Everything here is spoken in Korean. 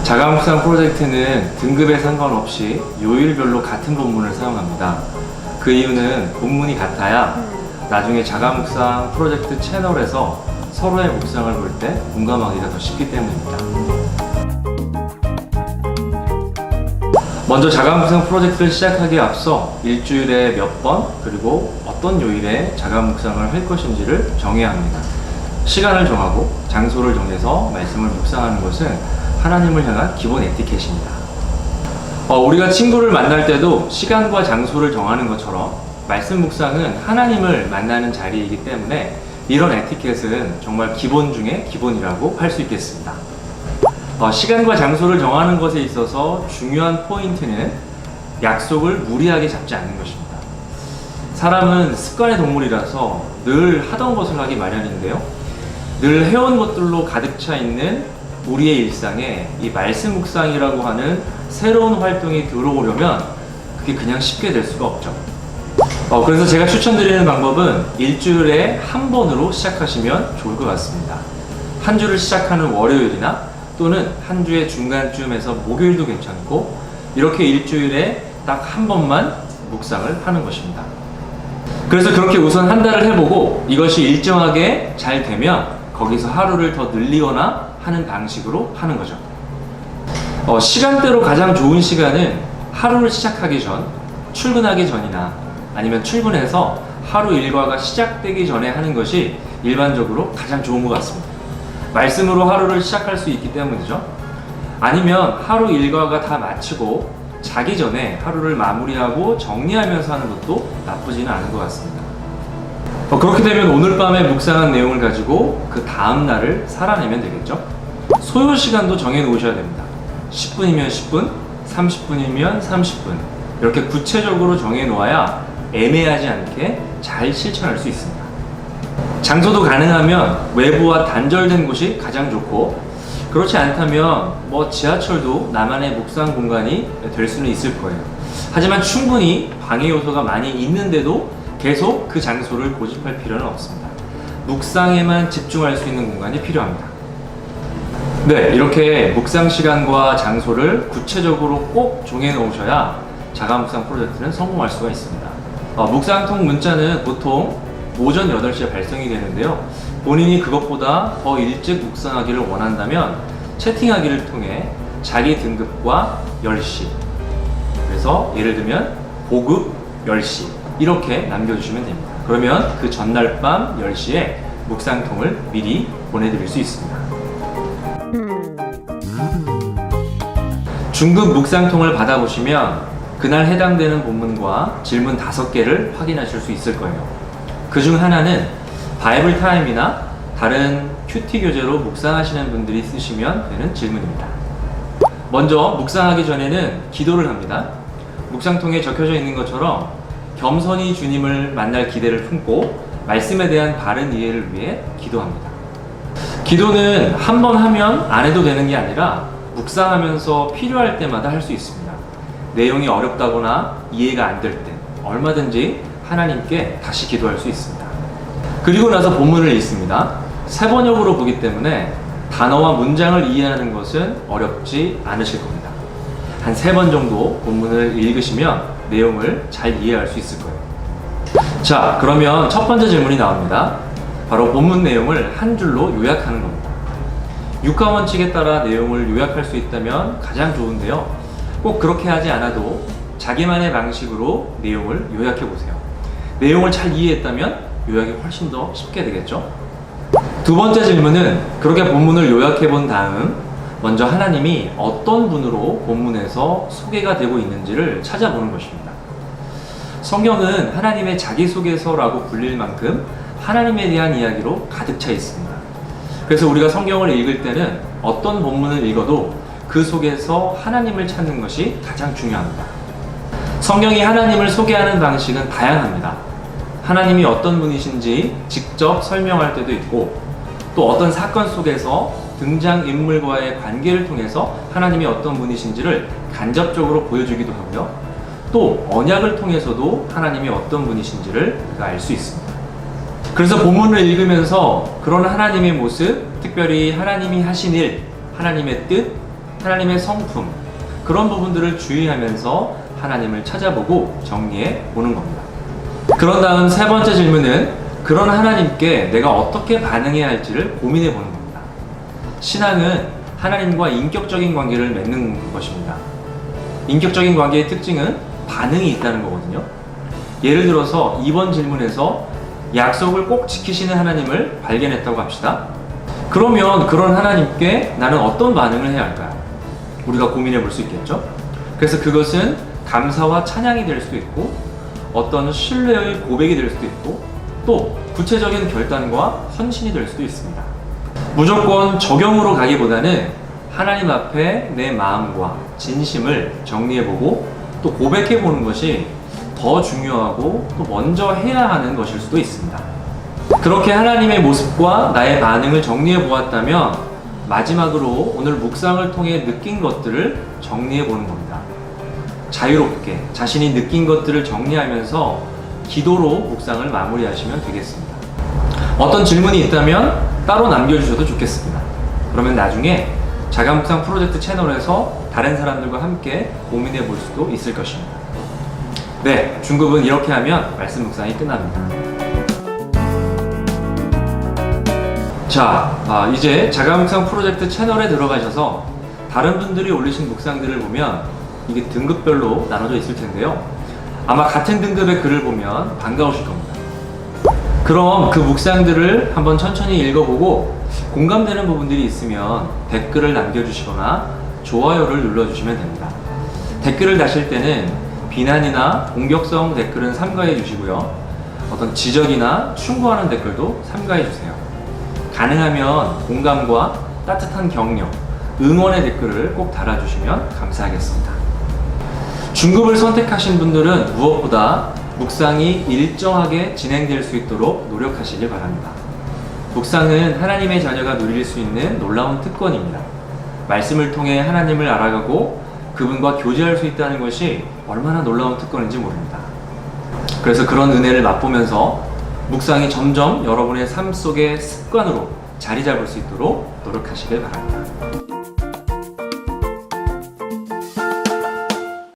자가묵상 프로젝트는 등급에 상관없이 요일별로 같은 본문을 사용합니다. 그 이유는 본문이 같아야 나중에 자가묵상 프로젝트 채널에서 서로의 묵상을 볼 때 공감하기가 더 쉽기 때문입니다. 먼저 자가묵상 프로젝트를 시작하기에 앞서 일주일에 몇 번 그리고 어떤 요일에 자가묵상을 할 것인지를 정해야 합니다. 시간을 정하고 장소를 정해서 말씀을 묵상하는 것은 하나님을 향한 기본 에티켓입니다. 우리가 친구를 만날 때도 시간과 장소를 정하는 것처럼 말씀 묵상은 하나님을 만나는 자리이기 때문에 이런 에티켓은 정말 기본 중에 기본이라고 할 수 있겠습니다. 시간과 장소를 정하는 것에 있어서 중요한 포인트는 약속을 무리하게 잡지 않는 것입니다. 사람은 습관의 동물이라서 늘 하던 것을 하기 마련인데요. 늘 해온 것들로 가득 차 있는 우리의 일상에 이 말씀 묵상이라고 하는 새로운 활동이 들어오려면 그게 그냥 쉽게 될 수가 없죠. 그래서 제가 추천드리는 방법은 일주일에 한 번으로 시작하시면 좋을 것 같습니다. 한 주를 시작하는 월요일이나 또는 한 주의 중간쯤에서 목요일도 괜찮고 이렇게 일주일에 딱 한 번만 묵상을 하는 것입니다. 그래서 그렇게 우선 한 달을 해보고 이것이 일정하게 잘 되면 거기서 하루를 더 늘리거나 하는 방식으로 하는 거죠. 시간대로 가장 좋은 시간은 하루를 시작하기 전, 출근하기 전이나 아니면 출근해서 하루 일과가 시작되기 전에 하는 것이 일반적으로 가장 좋은 것 같습니다. 말씀으로 하루를 시작할 수 있기 때문이죠. 아니면 하루 일과가 다 마치고 자기 전에 하루를 마무리하고 정리하면서 하는 것도 나쁘지는 않은 것 같습니다. 그렇게 되면 오늘 밤에 묵상한 내용을 가지고 그 다음 날을 살아내면 되겠죠. 소요 시간도 정해 놓으셔야 됩니다. 10분이면 10분, 30분이면 30분 이렇게 구체적으로 정해 놓아야 애매하지 않게 잘 실천할 수 있습니다. 장소도 가능하면 외부와 단절된 곳이 가장 좋고 그렇지 않다면 지하철도 나만의 묵상 공간이 될 수는 있을 거예요. 하지만 충분히 방해 요소가 많이 있는데도 계속 그 장소를 고집할 필요는 없습니다. 묵상에만 집중할 수 있는 공간이 필요합니다. 네, 이렇게 묵상 시간과 장소를 구체적으로 꼭 정해 놓으셔야 자가묵상 프로젝트는 성공할 수가 있습니다. 묵상통 문자는 보통 오전 8시에 발송이 되는데요. 본인이 그것보다 더 일찍 묵상하기를 원한다면 채팅하기를 통해 자기 등급과 10시, 그래서 예를 들면 고급 10시 이렇게 남겨주시면 됩니다. 그러면 그 전날 밤 10시에 묵상통을 미리 보내드릴 수 있습니다. 중급 묵상통을 받아보시면 그날 해당되는 본문과 질문 5개를 확인하실 수 있을 거예요. 그 중 하나는 바이블 타임이나 다른 큐티 교재로 묵상하시는 분들이 쓰시면 되는 질문입니다. 먼저 묵상하기 전에는 기도를 합니다. 묵상통에 적혀져 있는 것처럼 겸손히 주님을 만날 기대를 품고 말씀에 대한 바른 이해를 위해 기도합니다. 기도는 한 번 하면 안 해도 되는 게 아니라 묵상하면서 필요할 때마다 할 수 있습니다. 내용이 어렵다거나 이해가 안 될 때 얼마든지 하나님께 다시 기도할 수 있습니다. 그리고 나서 본문을 읽습니다. 세 번역으로 보기 때문에 단어와 문장을 이해하는 것은 어렵지 않으실 겁니다. 한 3번 정도 본문을 읽으시면 내용을 잘 이해할 수 있을 거예요. 자, 그러면 첫 번째 질문이 나옵니다. 바로 본문 내용을 한 줄로 요약하는 겁니다. 육하 원칙에 따라 내용을 요약할 수 있다면 가장 좋은데요. 꼭 그렇게 하지 않아도 자기만의 방식으로 내용을 요약해 보세요. 내용을 잘 이해했다면 요약이 훨씬 더 쉽게 되겠죠. 두 번째 질문은 그렇게 본문을 요약해 본 다음 먼저 하나님이 어떤 분으로 본문에서 소개가 되고 있는지를 찾아보는 것입니다. 성경은 하나님의 자기소개서라고 불릴 만큼 하나님에 대한 이야기로 가득 차 있습니다. 그래서 우리가 성경을 읽을 때는 어떤 본문을 읽어도 그 속에서 하나님을 찾는 것이 가장 중요합니다. 성경이 하나님을 소개하는 방식은 다양합니다. 하나님이 어떤 분이신지 직접 설명할 때도 있고 또 어떤 사건 속에서 등장인물과의 관계를 통해서 하나님이 어떤 분이신지를 간접적으로 보여주기도 하고요. 또 언약을 통해서도 하나님이 어떤 분이신지를 알 수 있습니다. 그래서 본문을 읽으면서 그런 하나님의 모습, 특별히 하나님이 하신 일, 하나님의 뜻, 하나님의 성품, 그런 부분들을 주의하면서 하나님을 찾아보고 정리해 보는 겁니다. 그런 다음 세 번째 질문은 그런 하나님께 내가 어떻게 반응해야 할지를 고민해 보는 겁니다. 신앙은 하나님과 인격적인 관계를 맺는 것입니다. 인격적인 관계의 특징은 반응이 있다는 거거든요. 예를 들어서 이번 질문에서 약속을 꼭 지키시는 하나님을 발견했다고 합시다. 그러면 그런 하나님께 나는 어떤 반응을 해야 할까요? 우리가 고민해 볼 수 있겠죠? 그래서 그것은 감사와 찬양이 될 수도 있고 어떤 신뢰의 고백이 될 수도 있고 또 구체적인 결단과 헌신이 될 수도 있습니다. 무조건 적용으로 가기보다는 하나님 앞에 내 마음과 진심을 정리해보고 또 고백해보는 것이 더 중요하고 또 먼저 해야 하는 것일 수도 있습니다. 그렇게 하나님의 모습과 나의 반응을 정리해보았다면 마지막으로 오늘 묵상을 통해 느낀 것들을 정리해보는 겁니다. 자유롭게 자신이 느낀 것들을 정리하면서 기도로 묵상을 마무리하시면 되겠습니다. 어떤 질문이 있다면 따로 남겨주셔도 좋겠습니다. 그러면 나중에 자가묵상 프로젝트 채널에서 다른 사람들과 함께 고민해 볼 수도 있을 것입니다. 네, 중급은 이렇게 하면 말씀 묵상이 끝납니다. 자, 이제 자가묵상 프로젝트 채널에 들어가셔서 다른 분들이 올리신 묵상들을 보면 이게 등급별로 나눠져 있을 텐데요. 아마 같은 등급의 글을 보면 반가우실 겁니다. 그럼 그 묵상들을 한번 천천히 읽어보고 공감되는 부분들이 있으면 댓글을 남겨주시거나 좋아요를 눌러주시면 됩니다. 댓글을 다실 때는 비난이나 공격성 댓글은 삼가해 주시고요. 어떤 지적이나 충고하는 댓글도 삼가해 주세요. 가능하면 공감과 따뜻한 격려, 응원의 댓글을 꼭 달아주시면 감사하겠습니다. 중급을 선택하신 분들은 무엇보다 묵상이 일정하게 진행될 수 있도록 노력하시길 바랍니다. 묵상은 하나님의 자녀가 누릴 수 있는 놀라운 특권입니다. 말씀을 통해 하나님을 알아가고 그분과 교제할 수 있다는 것이 얼마나 놀라운 특권인지 모릅니다. 그래서 그런 은혜를 맛보면서 묵상이 점점 여러분의 삶 속의 습관으로 자리 잡을 수 있도록 노력하시길 바랍니다.